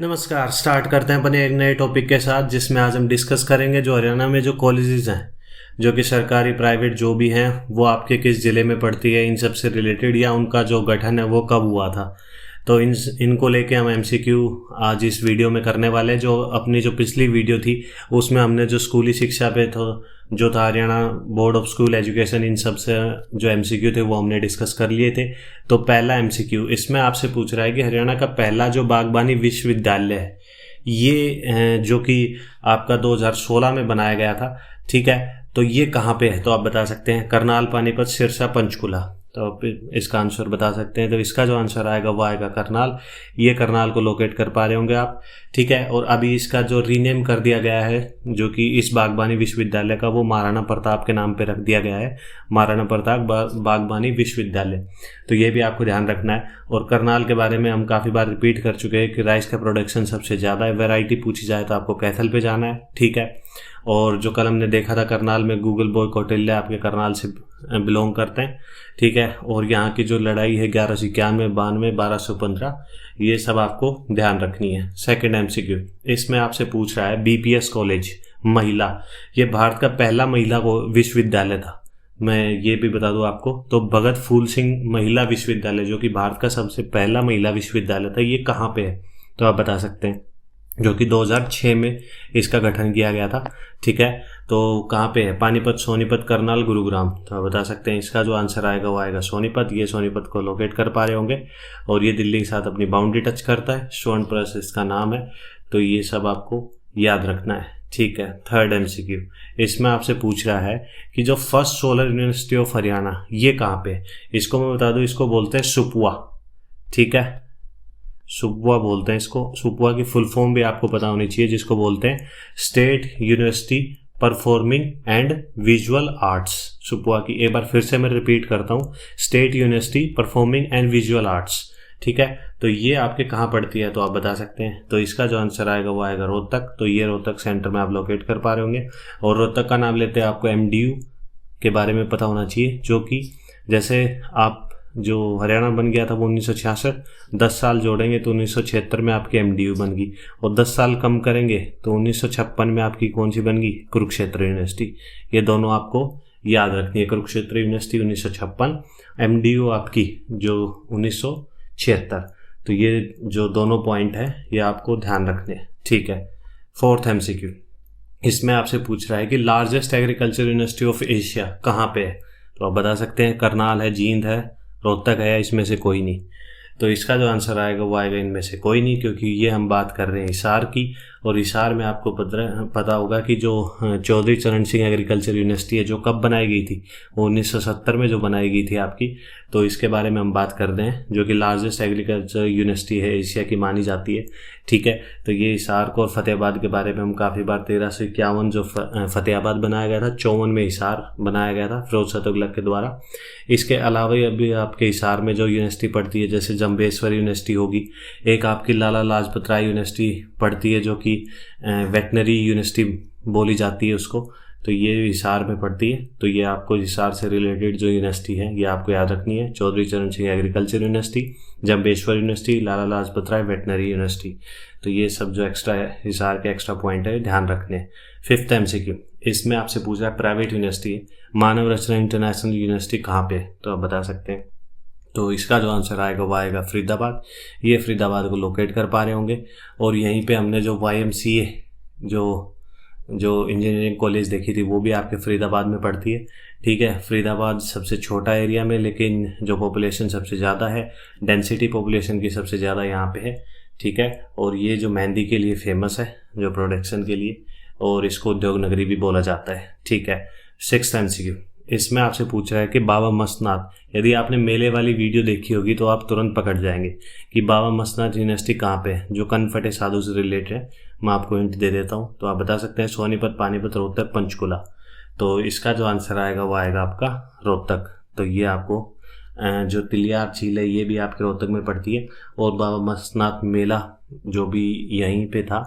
नमस्कार। स्टार्ट करते हैं अपने एक नए टॉपिक के साथ, जिसमें आज हम डिस्कस करेंगे जो हरियाणा में जो कॉलेजेस हैं, जो कि सरकारी प्राइवेट जो भी हैं, वो आपके किस ज़िले में पड़ती है, इन सब से रिलेटेड, या उनका जो गठन है वो कब हुआ था। तो इनको लेके हम एमसीक्यू आज इस वीडियो में करने वाले हैं। जो अपनी जो पिछली वीडियो थी उसमें हमने जो स्कूली शिक्षा पे जो था Haryana board of school education, इन सब से जो एमसीक्यू थे वो हमने डिस्कस कर लिए थे। तो पहला एमसीक्यू इसमें आपसे पूछ रहा है कि हरियाणा का पहला जो बागबानी विश्वविद्यालय है, ये जो कि आपका 2016 में बनाया गया था, ठीक है, तो ये कहाँ पे है? तो आप बता सकते हैं करनाल, पानीपत, सिरसा, पंचकुला। तो आप इसका आंसर बता सकते हैं। तो इसका जो आंसर आएगा वो आएगा करनाल। ये करनाल को लोकेट कर पा रहे होंगे आप, ठीक है। और अभी इसका जो रीनेम कर दिया गया है, जो कि इस बागबानी विश्वविद्यालय का, वो महाराणा प्रताप के नाम पे रख दिया गया है, महाराणा प्रताप बागबानी विश्वविद्यालय। तो ये भी आपको ध्यान रखना है। और करनाल के बारे में हम काफ़ी बार रिपीट कर चुके हैं कि राइस का प्रोडक्शन सबसे ज़्यादा है। वैरायटी पूछी जाए तो आपको कैथल पे जाना है, ठीक है। और जो कल हमने देखा था करनाल में, गूगल बॉय कौटिल्य आपके करनाल से बिलोंग करते हैं, ठीक है। और यहाँ की जो लड़ाई है 1191, 92, 1215, ये सब आपको ध्यान रखनी है। सेकंड एमसीक्यू इसमें आपसे पूछ रहा है बीपीएस कॉलेज महिला, ये भारत का पहला महिला विश्वविद्यालय था। मैं ये भी बता दूं आपको, तो भगत फूल सिंह महिला विश्वविद्यालय, जो कि भारत का सबसे पहला महिला विश्वविद्यालय था, ये कहाँ पे है? तो आप बता सकते हैं, जो कि 2006 में इसका गठन किया गया था, ठीक है। तो कहाँ पे है? पानीपत, सोनीपत, करनाल, गुरुग्राम। तो आप बता सकते हैं इसका जो आंसर आएगा वो आएगा सोनीपत। ये सोनीपत को लोकेट कर पा रहे होंगे। और ये दिल्ली के साथ अपनी बाउंड्री टच करता है। स्वर्ण प्रेस इसका नाम है। तो ये सब आपको याद रखना है, ठीक है। थर्ड एमसीक्यू इसमें आपसे पूछ रहा है कि जो first solar university of Haryana, ये कहाँ पे है? इसको मैं बता दूं, इसको बोलते हैं सुपुआ, ठीक है। सुपुआ बोलते हैं इसको। सुपुआ की फुल फॉर्म भी आपको पता होनी चाहिए, जिसको बोलते हैं state university performing and visual arts. सुपुआ की एक बार फिर से मैं रिपीट करता हूँ, state university performing and visual arts, ठीक है। तो ये आपके कहाँ पड़ती है? तो आप बता सकते हैं। तो इसका जो आंसर आएगा वो आएगा रोहतक। तो ये रोहतक सेंटर में आप लोकेट कर पा रहे होंगे। और रोहतक का नाम लेते हैं, आपको एमडीयू के बारे में पता होना चाहिए, जो कि जैसे आप जो हरियाणा बन गया था वो 1966, 10 साल जोड़ेंगे तो 1976 में आपकी एमडीयू बन गई। और 10 साल कम करेंगे तो 1956 में आपकी कौन सी बन गई? कुरुक्षेत्र यूनिवर्सिटी। ये दोनों आपको याद रखनी है। कुरुक्षेत्र यूनिवर्सिटी 1956, एमडीयू आपकी जो 1976। तो ये जो दोनों पॉइंट है ये आपको ध्यान रखने हैं, ठीक है। फोर्थ एमसीक्यू इसमें आपसे पूछ रहा है कि largest agriculture university of Asia कहाँ पे है? तो आप बता सकते हैं करनाल है, जींद है, रोहतक है, या इसमें से कोई नहीं। तो इसका जो आंसर आएगा वो आएगा इनमें से कोई नहीं, क्योंकि ये हम बात कर रहे हैं हिसार की। और हिसार में आपको पता होगा कि जो चौधरी चरण सिंह एग्रीकल्चर यूनिवर्सिटी है, जो कब बनाई गई थी? वो 1970 में जो बनाई गई थी आपकी। तो इसके बारे में हम बात कर रहे हैं, जो कि लार्जेस्ट एग्रीकल्चर यूनिवर्सिटी है एशिया की मानी जाती है, ठीक है। तो ये हिसार को और फतेहाबाद के बारे में हम काफ़ी बार 1351 जो फतेहाबाद बनाया गया था, 54 में हिसार बनाया गया था फिरोज शाह तुगलक के द्वारा। इसके अलावा अभी आपके हिसार में जो यूनिवर्सिटी पढ़ती है, जैसे जम्बेश्वर यूनिवर्सिटी होगी, एक आपकी लाला लाजपत राय यूनिवर्सिटी पढ़ती है, जो कि वेटनरी यूनिवर्सिटी बोली जाती है उसको। तो ये हिसार में पढ़ती है। तो ये आपको हिसार से रिलेटेड जो यूनिवर्सिटी है ये आपको याद रखनी है। Chaudhary Charan Singh agriculture university, Jambheshwar university, Lala Lajpat Rai veterinary university. तो ये सब जो एक्स्ट्रा है, हिसार के एक्स्ट्रा पॉइंट है, ध्यान रखने हैं। फिफ्थ एमसीक्यू इसमें आपसे पूछ रहा है प्राइवेट यूनिवर्सिटी है, मानव रचना इंटरनेशनल यूनिवर्सिटी कहाँ पे? तो आप बता सकते हैं। तो इसका जो आंसर आएगा वो आएगा फरीदाबाद। ये फरीदाबाद को लोकेट कर पा रहे होंगे। और यहीं पे हमने जो YMCA जो इंजीनियरिंग कॉलेज देखी थी वो भी आपके फरीदाबाद में पड़ती है, ठीक है। फरीदाबाद सबसे छोटा एरिया में, लेकिन जो पॉपुलेशन सबसे ज़्यादा है, डेंसिटी पॉपुलेशन की सबसे ज़्यादा यहाँ पे है, ठीक है। और ये जो मेहंदी के लिए फेमस है, जो प्रोडक्शन के लिए, और इसको उद्योग नगरी भी बोला जाता है, ठीक है। सिक्स्थ एमसीक्यू इसमें आपसे पूछ रहा है कि बाबा मस्तनाथ, यदि आपने मेले वाली वीडियो देखी होगी तो आप तुरंत पकड़ जाएंगे कि बाबा मस्तनाथ यूनिवर्सिटी कहाँ पे है, जो कनफटे साधु से रिलेटेड है। मैं आपको हिंट दे देता हूँ। तो आप बता सकते हैं सोनीपत, पानीपत, रोहतक, पंचकुला। तो इसका जो आंसर आएगा वो आएगा आपका रोहतक। तो ये आपको जो तिलियार झील है ये भी आपके रोहतक में पड़ती है। और बाबा मस्तनाथ मेला जो भी यहीं पे था,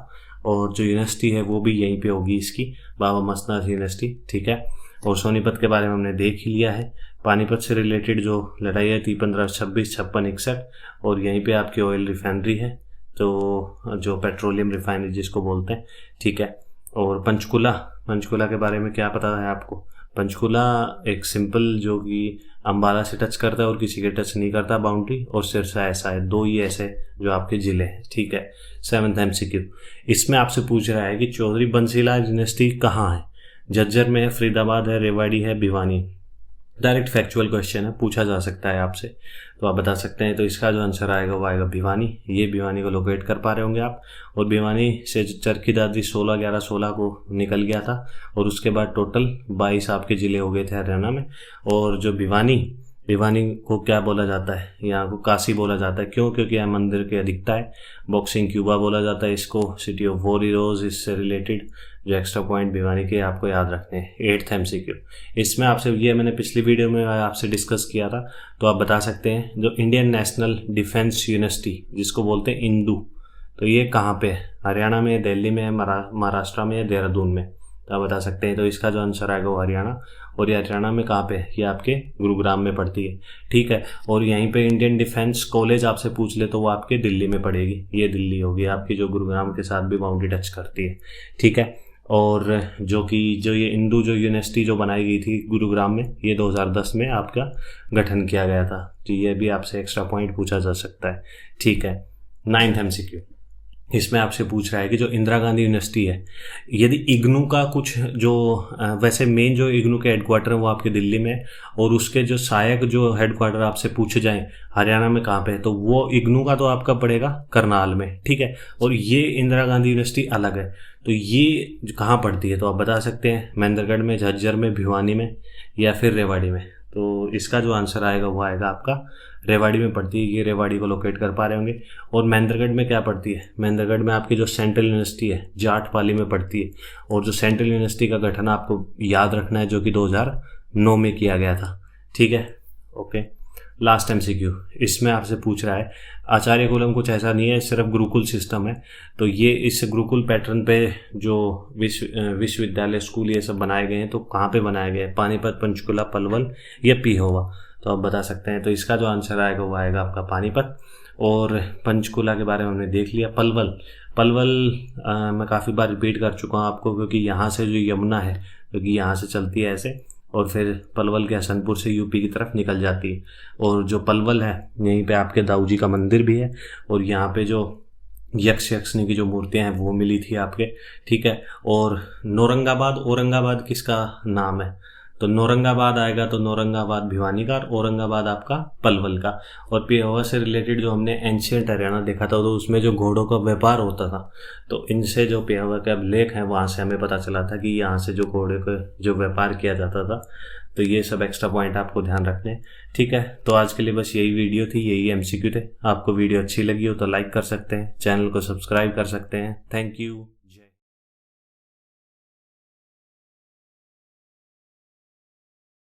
और जो यूनिवर्सिटी है वो भी यहीं पे होगी इसकी, बाबा मस्तनाथ यूनिवर्सिटी, ठीक है। और सोनीपत के बारे में हमने देख ही लिया है। पानीपत से रिलेटेड जो लड़ाई थी 1526, 56, 61, और यहीं पे आपकी ऑयल रिफाइनरी है। तो जो पेट्रोलियम रिफाइनरी जिसको बोलते हैं, ठीक है। और पंचकुला के बारे में क्या पता है आपको? पंचकुला एक सिंपल जो कि अम्बाला से टच करता है और किसी के टच नहीं करता बाउंड्री, और सिरसा ऐसा है। 2 ही ऐसे जो आपके ज़िले हैं, ठीक है। 7th MCQ इसमें आपसे पूछ रहा है कि चौधरी बंसीलाल यूनिवर्सिटी कहाँ है? झज्जर में है, फरीदाबाद है, रेवाड़ी है, भिवानी। डायरेक्ट फैक्चुअल क्वेश्चन है, पूछा जा सकता है आपसे, तो आप बता सकते हैं। तो इसका जो आंसर आएगा वो आएगा भिवानी। ये भिवानी को लोकेट कर पा रहे होंगे आप। और भिवानी से चरखी दादरी 16/11/16 को निकल गया था, और उसके बाद टोटल 22 आपके ज़िले हो गए थे हरियाणा में। और जो भिवानी को क्या बोला जाता है? यहाँ को काशी बोला जाता है। क्यों? क्योंकि यहाँ मंदिर की अधिकता है। बॉक्सिंग क्यूबा बोला जाता है इसको। सिटी ऑफ 4 हीरोज इससे रिलेटेड जो एक्स्ट्रा पॉइंट भिवानी के आपको याद रखने हैं। 8th MCQ इसमें आपसे, ये मैंने पिछली वीडियो में आपसे डिस्कस किया था, तो आप बता सकते हैं जो इंडियन नेशनल डिफेंस यूनिवर्सिटी जिसको बोलते हैं इंदू, तो ये कहाँ पे है? हरियाणा में, दिल्ली में, महाराष्ट्र में या देहरादून में? तो आप बता सकते हैं। तो इसका जो आंसर आएगा वो हरियाणा। और ये हरियाणा में कहाँ पे है? ये आपके गुरुग्राम में पड़ती है, ठीक है। और यहीं पे इंडियन डिफेंस कॉलेज आपसे पूछ ले तो वो आपके दिल्ली में पड़ेगी। ये दिल्ली होगी आपकी, जो गुरुग्राम के साथ भी बाउंड्री टच करती है, ठीक है। और जो ये इंदू जो यूनिवर्सिटी जो बनाई गई थी गुरुग्राम में, ये 2010 में आपका गठन किया गया था। तो ये भी आपसे एक्स्ट्रा पॉइंट पूछा जा सकता है, ठीक है। 9th MCQ इसमें आपसे पूछ रहा है कि जो इंदिरा गांधी यूनिवर्सिटी है, यदि इग्नू का कुछ जो वैसे मेन जो इग्नू के हेडक्वार्टर है वो आपके दिल्ली में है, और उसके जो सहायक जो हेडक्वार्टर आपसे पूछे जाएं हरियाणा में कहाँ पे है, तो वो इग्नू का तो आपका पड़ेगा करनाल में, ठीक है। और ये इंदिरा गांधी यूनिवर्सिटी अलग है। तो ये कहाँ पड़ती है? तो आप बता सकते हैं। महेंद्रगढ़ में, झज्जर में, भिवानी में, या फिर रेवाड़ी में? तो इसका जो आंसर आएगा वो आएगा आपका रेवाड़ी में पड़ती है। ये रेवाड़ी को लोकेट कर पा रहे होंगे। और महेंद्रगढ़ में क्या पड़ती है? महेंद्रगढ़ में आपकी जो सेंट्रल यूनिवर्सिटी है जाटपाली में पड़ती है। और जो सेंट्रल यूनिवर्सिटी का गठन आपको याद रखना है, जो कि 2009 में किया गया था, ठीक है, ओके। लास्ट MCQ इसमें आपसे पूछ रहा है, आचार्य कुलम कुछ ऐसा नहीं है, सिर्फ गुरुकुल सिस्टम है। तो ये इस गुरुकुल पैटर्न पे जो विश्वविद्यालय स्कूल ये सब बनाए गए हैं, तो कहाँ पे बनाए गए हैं? पानीपत, पंचकुला, पलवल या पिहोवा? तो आप बता सकते हैं। तो इसका जो आंसर आएगा वो आएगा आपका पानीपत। और पंचकुला के बारे में हमने देख लिया। पलवल मैं काफ़ी बार रिपीट कर चुका हूँ आपको, क्योंकि यहाँ से जो यमुना है, क्योंकि यहाँ से चलती है ऐसे, और फिर पलवल के हसनपुर से यूपी की तरफ निकल जाती है। और जो पलवल है यहीं पे आपके दाऊ जी का मंदिर भी है, और यहाँ पे जो यक्षिणी की जो मूर्तियाँ हैं वो मिली थी आपके, ठीक है। और औरंगाबाद किसका नाम है? तो नौरंगाबाद आएगा, तो नौरंगाबाद भिवानी का, और औरंगाबाद आपका पलवल का। और पिहोवा से रिलेटेड जो हमने एंशियंट हरियाणा देखा था, तो उसमें जो घोड़ों का व्यापार होता था, तो इनसे जो पिहोवा का लेख है वहाँ से हमें पता चला था कि यहाँ से जो घोड़े का जो व्यापार किया जाता था। तो ये सब एक्स्ट्रा पॉइंट आपको ध्यान रखने, ठीक है। तो आज के लिए बस यही वीडियो थी, यही MCQ थे। आपको वीडियो अच्छी लगी हो तो लाइक कर सकते हैं, चैनल को सब्सक्राइब कर सकते हैं। Thank you.